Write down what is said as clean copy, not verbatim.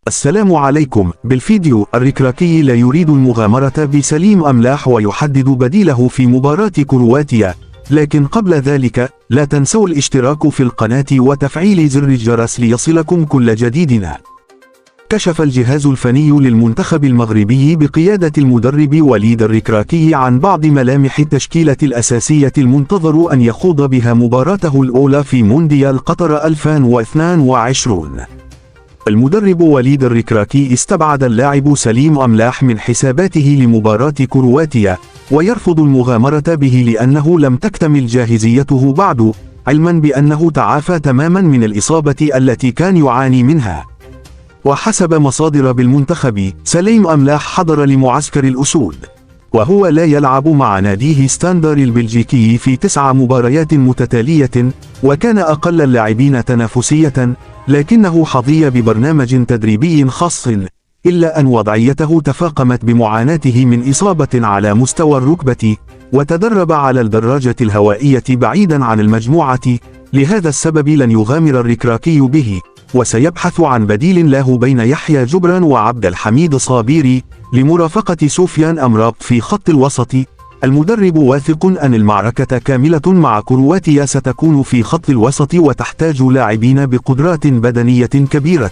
السلام عليكم. بالفيديو الركراكي لا يريد المغامرة بسليم أملاح ويحدد بديله في مباراة كرواتيا، لكن قبل ذلك لا تنسوا الاشتراك في القناة وتفعيل زر الجرس ليصلكم كل جديدنا. كشف الجهاز الفني للمنتخب المغربي بقيادة المدرب وليد الركراكي عن بعض ملامح التشكيلة الأساسية المنتظر أن يخوض بها مباراته الأولى في مونديال قطر 2022. المدرب وليد الركراكي استبعد اللاعب سليم أملاح من حساباته لمباراة كرواتيا، ويرفض المغامرة به لأنه لم تكتمل جاهزيته بعد، علما بأنه تعافى تماما من الإصابة التي كان يعاني منها. وحسب مصادر بالمنتخب، سليم أملاح حضر لمعسكر الأسود، وهو لا يلعب مع ناديه ستاندر البلجيكي في 9 مباريات متتالية، وكان أقل اللاعبين تنافسية، لكنه حظي ببرنامج تدريبي خاص، إلا أن وضعيته تفاقمت بمعاناته من إصابة على مستوى الركبة، وتدرب على الدراجة الهوائية بعيدا عن المجموعة. لهذا السبب لن يغامر الركراكي به، وسيبحث عن بديل له بين يحيى جبران وعبد الحميد صابيري لمرافقة سفيان أمراب في خط الوسط. المدرب واثق أن المعركة كاملة مع كرواتيا ستكون في خط الوسط، وتحتاج لاعبين بقدرات بدنية كبيرة.